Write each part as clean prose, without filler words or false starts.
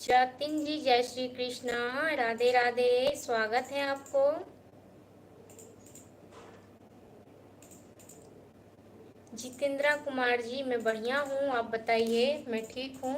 जतिन जी जय श्री कृष्णा, राधे राधे, स्वागत है आपको। जितेंद्रा कुमार जी मैं बढ़िया हूँ, आप बताइए। मैं ठीक हूँ।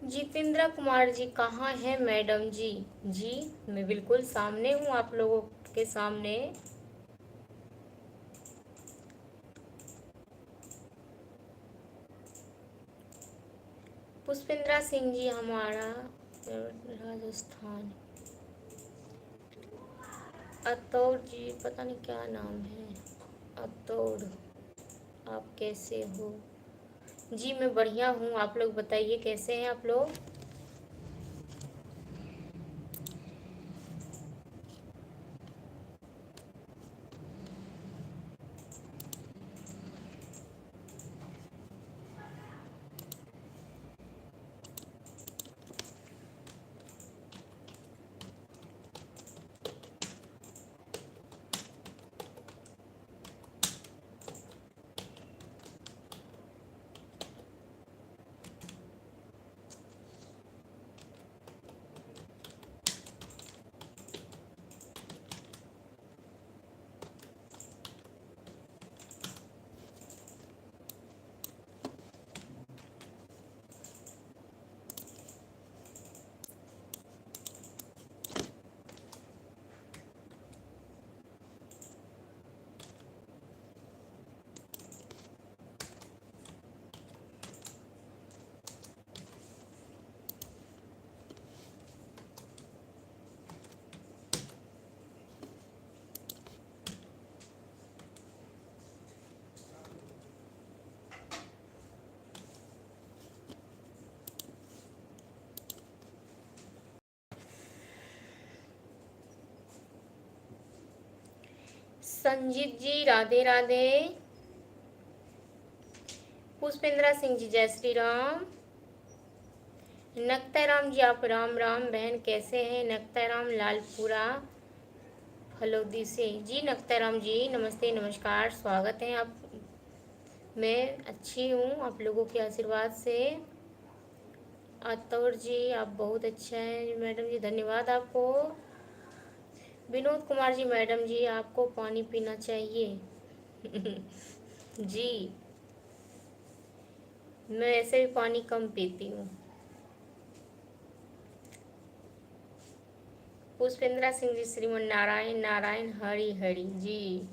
जितेंद्रा कुमार जी कहाँ हैं मैडम जी? जी मैं बिल्कुल सामने हूँ, आप लोगों के सामने। पुष्पेंद्रा सिंह जी हमारा राजस्थान। अतौर जी पता नहीं क्या नाम है। अतौर, आप कैसे हो? जी मैं बढ़िया हूँ, आप लोग बताइए कैसे हैं आप लोग। संजीत जी राधे राधे। पुष्पेंद्रा सिंह जी जय श्री राम। नक्ताराम जी आप राम राम। बहन कैसे हैं? नक्ताराम लालपुरा फलोदी से। जी नक्ताराम जी नमस्ते नमस्कार, स्वागत है आप। मैं अच्छी हूँ आप लोगों के आशीर्वाद से। अतौर जी आप बहुत अच्छा है मैडम जी, धन्यवाद आपको। विनोद कुमार जी मैडम जी आपको पानी पीना चाहिए। जी मैं ऐसे भी पानी कम पीती हूँ। पुष्पेंद्रा सिंह जी श्रीमन नारायण नारायण हरि हरि जी।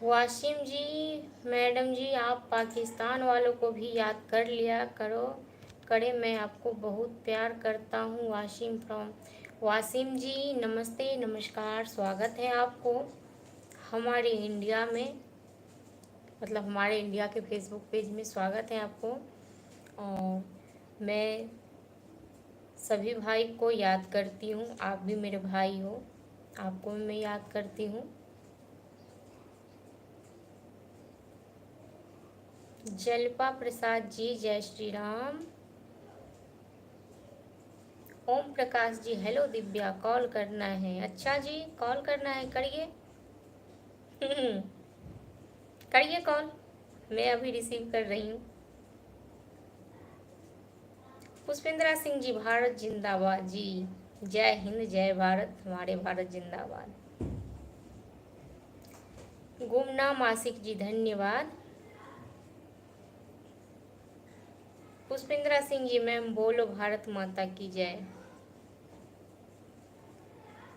वासिम जी मैडम जी आप पाकिस्तान वालों को भी याद कर लिया करो करे, मैं आपको बहुत प्यार करता हूँ। वासिम फ्रॉम। वासिम जी नमस्ते नमस्कार, स्वागत है आपको हमारे इंडिया में, मतलब हमारे इंडिया के फेसबुक पेज में स्वागत है आपको। और मैं सभी भाई को याद करती हूँ, आप भी मेरे भाई हो। आपको मैं याद करती हूँ। जलपा प्रसाद जी जय श्री राम। ओम प्रकाश जी हेलो दिव्या, कॉल करना है। अच्छा जी, कॉल करना है, करिए। करिए कॉल, मैं अभी रिसीव कर रही हूँ। पुष्पेंद्रा सिंह जी भारत जिंदाबाद जी। जय हिंद जय भारत, हमारे भारत जिंदाबाद। गुमनाम आशिक जी धन्यवाद। पुष्पेंद्रा सिंह जी मैम बोलो भारत माता की जय।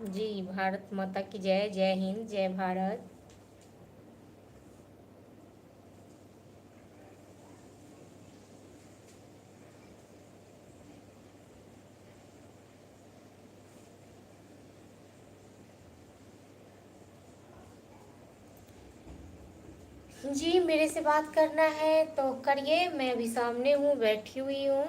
जी भारत माता की जय, जय हिंद जय भारत। जी मेरे से बात करना है तो करिए, मैं अभी सामने हूँ, बैठी हुई हूँ।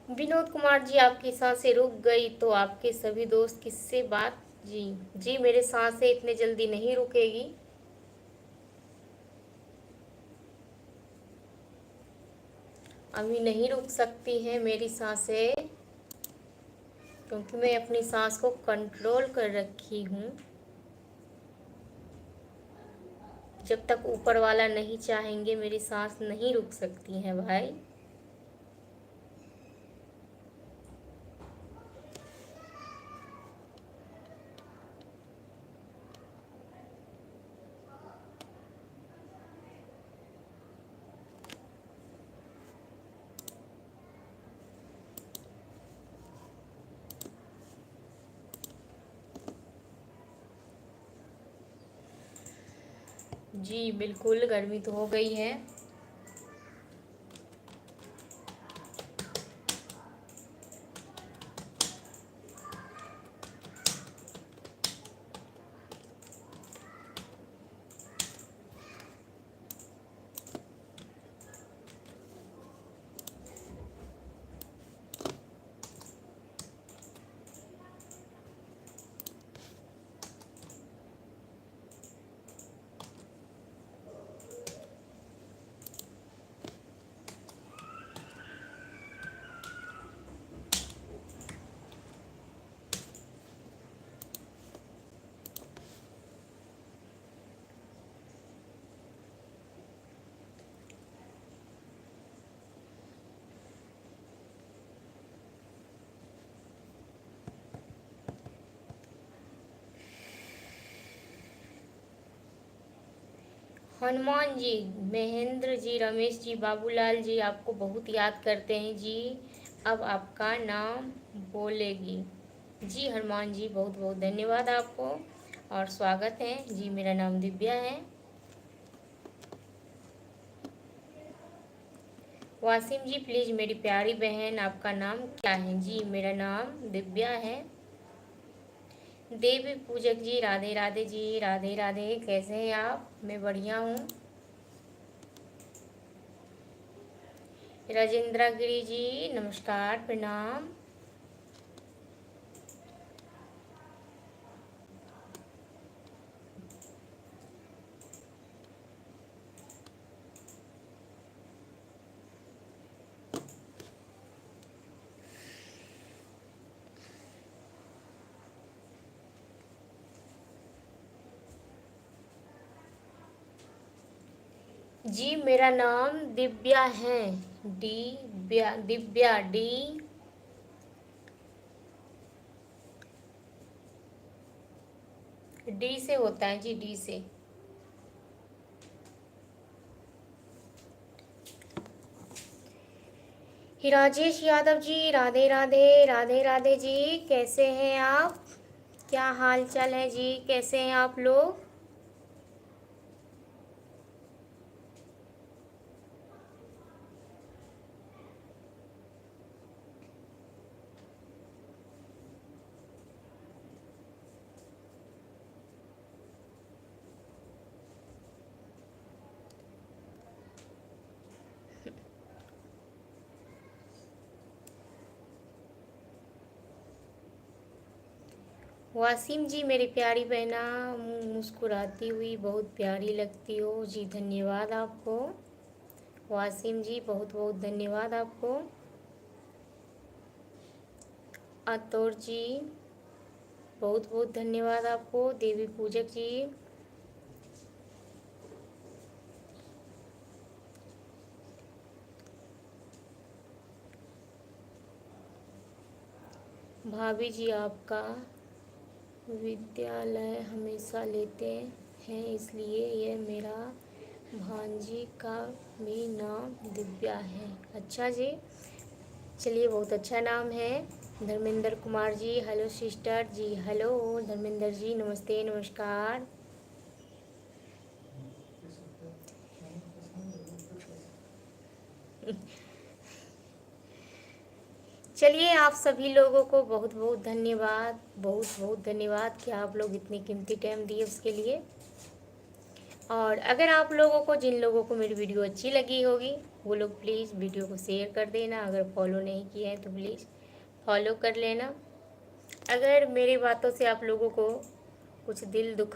विनोद कुमार जी आपकी सांसें रुक गई तो आपके सभी दोस्त किससे बात। जी जी मेरे सांसें इतने जल्दी नहीं रुकेगी। अभी नहीं रुक सकती हैं मेरी सांसें, क्योंकि मैं अपनी सांस को कंट्रोल कर रखी हूँ। जब तक ऊपर वाला नहीं चाहेंगे मेरी सांस नहीं रुक सकती है भाई। जी बिल्कुल, गर्मी तो हो गई है। हनुमान जी, महेंद्र जी, रमेश जी, बाबूलाल जी आपको बहुत याद करते हैं जी। अब आपका नाम बोलेगी। जी हनुमान जी बहुत बहुत धन्यवाद आपको और स्वागत है जी। मेरा नाम दिव्या है। वासिम जी प्लीज़ मेरी प्यारी बहन आपका नाम क्या है। जी मेरा नाम दिव्या है। देवी पूजक जी राधे राधे जी, राधे राधे, कैसे हैं आप। मैं बढ़िया हूँ। राजेंद्रा गिरी जी नमस्कार प्रणाम। जी मेरा नाम दिव्या है। दिव्या डी। डी से होता है जी, डी से। राजेश यादव जी, राधे राधे, राधे राधे जी, कैसे हैं आप? क्या हाल चाल है जी, कैसे हैं आप लोग? वासिम जी मेरी प्यारी बहना, मुस्कुराती हुई बहुत प्यारी लगती हो जी, धन्यवाद आपको। वासिम जी बहुत बहुत धन्यवाद आपको। अतोर जी बहुत बहुत धन्यवाद आपको। देवी पूजक जी, भाभी जी आपका विद्यालय हमेशा लेते हैं, इसलिए यह मेरा भांजी का भी नाम दिव्या है। अच्छा जी, चलिए बहुत अच्छा नाम है। धर्मेंद्र कुमार जी, हेलो सिस्टर जी, हेलो धर्मेंद्र जी, नमस्ते नमस्कार। चलिए आप सभी लोगों को बहुत बहुत धन्यवाद, बहुत बहुत धन्यवाद कि आप लोग इतनी कीमती टाइम दिए उसके लिए। और अगर आप लोगों को, जिन लोगों को मेरी वीडियो अच्छी लगी होगी, वो लोग प्लीज़ वीडियो को शेयर कर देना। अगर फॉलो नहीं किया है तो प्लीज़ फॉलो कर लेना। अगर मेरी बातों से आप लोगों को कुछ दिल दुख